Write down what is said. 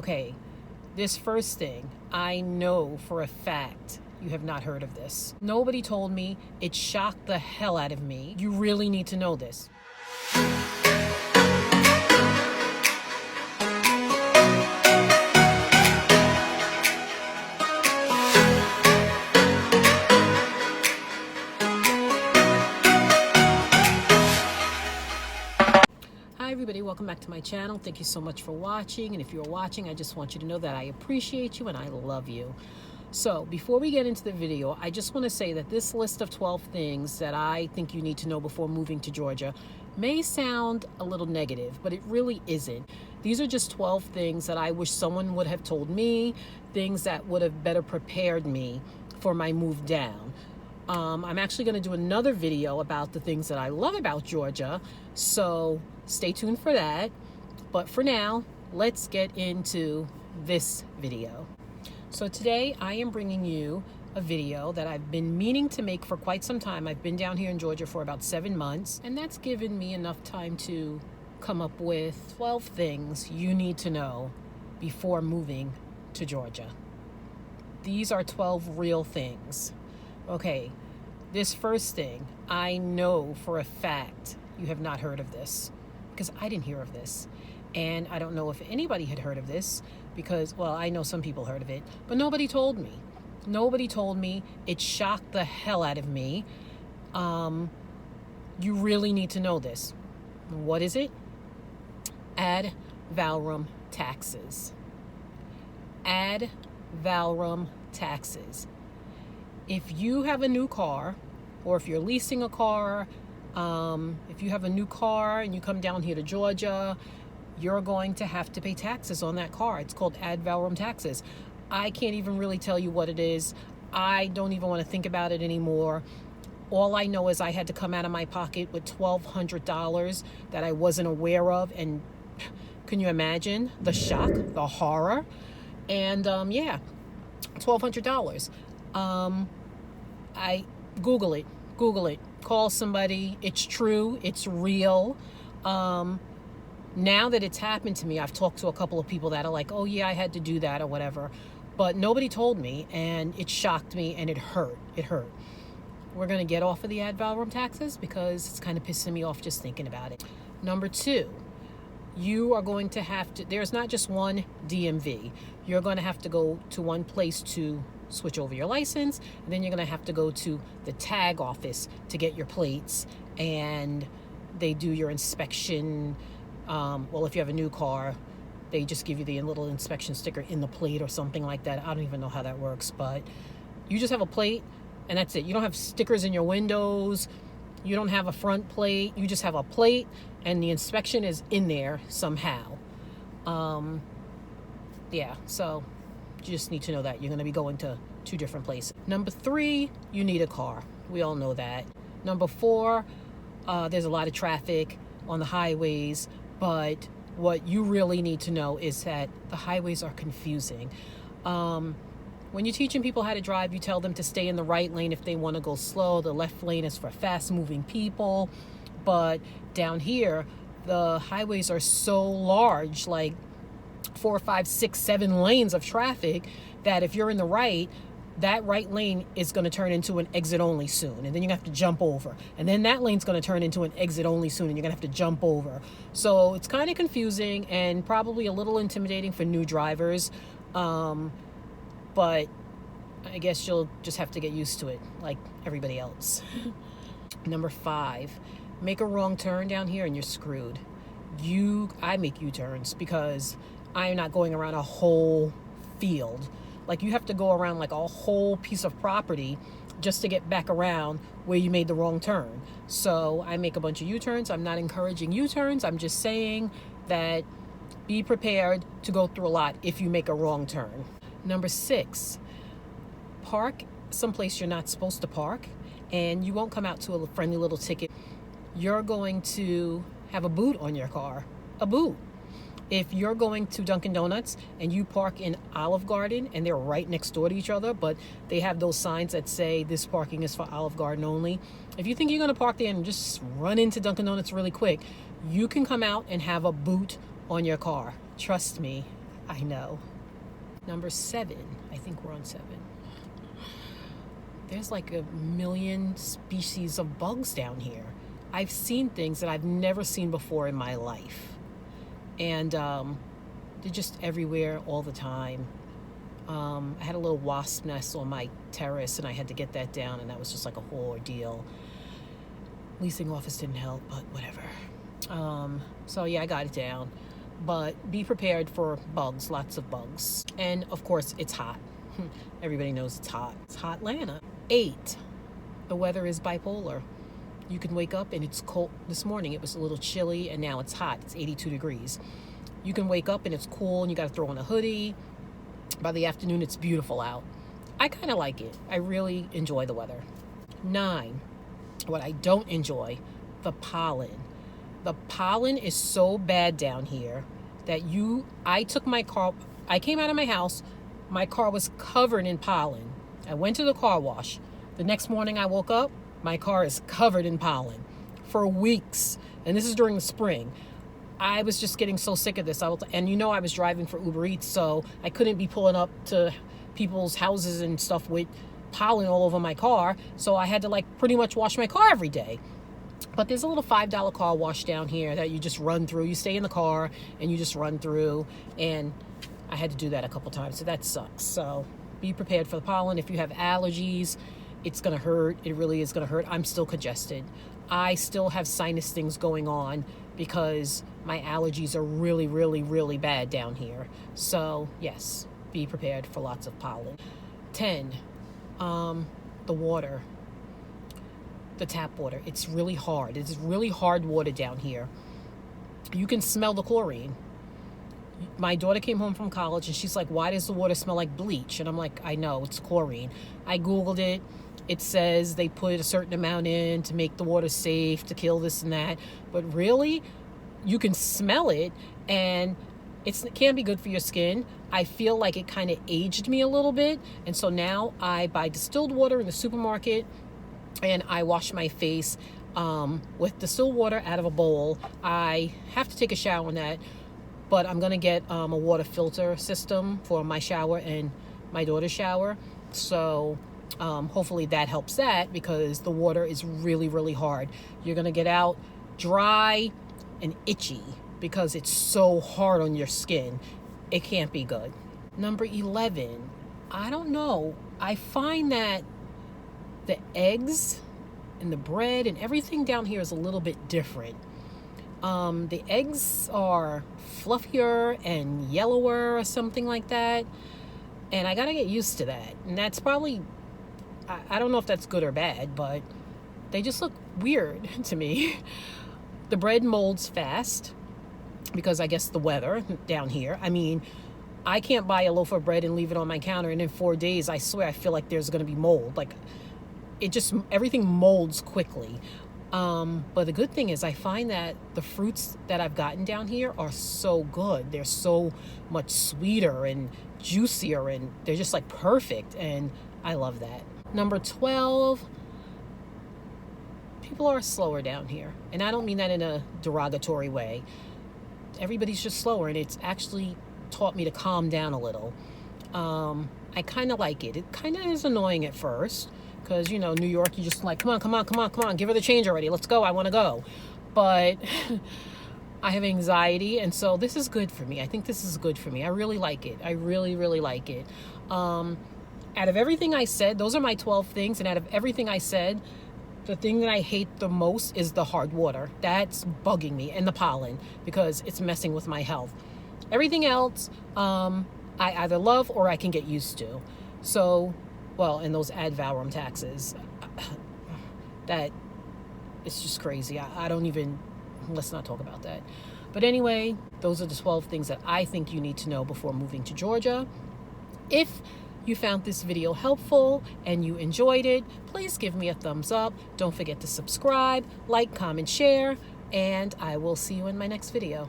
Okay, this first thing, I know for a fact you have not heard of this. Nobody told me. It shocked the hell out of me. You really need to know this. Hi everybody, welcome back to my channel. Thank you so much for watching, and if you're watching, I just want you to know that I appreciate you and I love you. So before we get into the video, I just want to say that this list of 12 things that I think you need to know before moving to Georgia may sound a little negative, but it really isn't. These are just 12 things that I wish someone would have told me, things that would have better prepared me for my move down. I'm actually going to do another video about the things that I love about Georgia, so stay tuned for that. But for now, let's get into this video. So today I am bringing you a video that I've been meaning to make for quite some time. I've been down here in Georgia for about 7 months, and that's given me enough time to come up with 12 things you need to know before moving to Georgia. These are 12 real things. Okay, this first thing, I know for a fact you have not heard of this, because I didn't hear of this. And I don't know if anybody had heard of this because, well, I know some people heard of it, but nobody told me. Nobody told me. It shocked the hell out of me. You really need to know this. What is it? Ad valorem taxes. Ad valorem taxes. If you have a new car, or if you're leasing a car, if you have a new car and you come down here to Georgia, you're going to have to pay taxes on that car. It's called ad valorem taxes. I can't even really tell you what it is. I don't even want to think about it anymore. All I know is I had to come out of my pocket with $1,200 that I wasn't aware of. And can you imagine the shock, the horror? And yeah, $1,200. I Google it, call somebody. It's true, it's real. Now that it's happened to me, I've talked to a couple of people that are like, oh yeah, I had to do that or whatever, but nobody told me, and it shocked me, and it hurt. We're going to get off of the ad valorem taxes because it's kind of pissing me off just thinking about it. Number 2, you are going to have to, there's not just one DMV. You're going to have to go to one place to switch over your license, and then you're going to have to go to the tag office to get your plates, and they do your inspection. Well, if you have a new car, they just give you the little inspection sticker in the plate or something like that. I don't even know how that works, but you just have a plate and that's it. You don't have stickers in your windows. You don't have a front plate. You just have a plate, and the inspection is in there somehow. Yeah, so you just need to know that you're going to be going to 2 different places. Number 3, you need a car. We all know that. Number 4, there's a lot of traffic on the highways, but what you really need to know is that the highways are confusing. When you're teaching people how to drive, you tell them to stay in the right lane if they want to go slow. The left lane is for fast-moving people. But down here, the highways are so large, like 4, 5, 6, 7 lanes of traffic, that if you're in the right, that right lane is going to turn into an exit only soon, and then you have to jump over, and then that lane's going to turn into an exit only soon, and you're going to have to jump over. So it's kind of confusing and probably a little intimidating for new drivers, but I guess you'll just have to get used to it like everybody else. Number 5, make a wrong turn down here and you're screwed. I make U-turns because I'm not going around a whole field. Like, you have to go around like a whole piece of property just to get back around where you made the wrong turn. So I make a bunch of U-turns. I'm not encouraging U-turns. I'm just saying that be prepared to go through a lot if you make a wrong turn. Number 6, park someplace you're not supposed to park, and you won't come out to a friendly little ticket. You're going to have a boot on your car. A boot. If you're going to Dunkin' Donuts and you park in Olive Garden and they're right next door to each other, but they have those signs that say this parking is for Olive Garden only, if you think you're going to park there and just run into Dunkin' Donuts really quick, you can come out and have a boot on your car. Trust me, I know. Number 7. I think we're on 7. There's like a million species of bugs down here. I've seen things that I've never seen before in my life. And they're just everywhere all the time. I had a little wasp nest on my terrace, and I had to get that down, and that was just like a whole ordeal. Leasing office didn't help, but whatever. So yeah, I got it down. But be prepared for bugs, lots of bugs. And of course, it's hot. Everybody knows it's hot. It's hot Atlanta. 8, the weather is bipolar. You can wake up and it's cold. This morning it was a little chilly, and now it's hot. It's 82 degrees. You can wake up and it's cool and you got to throw on a hoodie. By the afternoon, it's beautiful out. I kind of like it. I really enjoy the weather. 9, what I don't enjoy, the pollen. The pollen is so bad down here that I took my car, I came out of my house, my car was covered in pollen. I went to the car wash. The next morning I woke up, my car is covered in pollen for weeks. And this is during the spring. I was just getting so sick of this. And I was driving for Uber Eats, so I couldn't be pulling up to people's houses and stuff with pollen all over my car. So I had to pretty much wash my car every day. But there's a little $5 car wash down here that you just run through. You stay in the car and you just run through. And I had to do that a couple times, so that sucks. So be prepared for the pollen. If you have allergies, it's going to hurt. It really is going to hurt. I'm still congested. I still have sinus things going on because my allergies are really, really, really bad down here. So yes, be prepared for lots of pollen. 10, the water. The tap water. It's really hard. It's really hard water down here. You can smell the chlorine. My daughter came home from college and she's like, why does the water smell like bleach? And I'm like, I know, it's chlorine. I Googled it. It says they put a certain amount in to make the water safe, to kill this and that. But really, you can smell it, and it can be good for your skin. I feel like it kind of aged me a little bit. And so now I buy distilled water in the supermarket, and I wash my face with distilled water out of a bowl. I have to take a shower in that, but I'm going to get a water filter system for my shower and my daughter's shower. So hopefully that helps that, because the water is really, really hard. You're going to get out dry and itchy because it's so hard on your skin. It can't be good. Number 11, I don't know. I find that the eggs and the bread and everything down here is a little bit different. The eggs are fluffier and yellower or something like that. And I gotta get used to that. And that's probably, I don't know if that's good or bad, but they just look weird to me. The bread molds fast because I guess the weather down here. I mean, I can't buy a loaf of bread and leave it on my counter, and in 4 days, I swear, I feel like there's gonna be mold. Everything molds quickly. But the good thing is I find that the fruits that I've gotten down here are so good. They're so much sweeter and juicier, and they're just perfect. And I love that. Number 12, people are slower down here. And I don't mean that in a derogatory way. Everybody's just slower, and it's actually taught me to calm down a little. I kind of like it. It kind of is annoying at first, because, New York, you just come on, give her the change already. Let's go. I want to go. But I have anxiety, and so this is good for me. I think this is good for me. I really like it. I really, really like it. Out of everything I said, those are my 12 things, and out of everything I said, the thing that I hate the most is the hard water. That's bugging me, and the pollen, because it's messing with my health. Everything else, I either love or I can get used to. So, and those ad valorem taxes, that it's just crazy. Let's not talk about that. But anyway, those are the 12 things that I think you need to know before moving to Georgia. If you found this video helpful and you enjoyed it, please give me a thumbs up. Don't forget to subscribe, like, comment, share, and I will see you in my next video.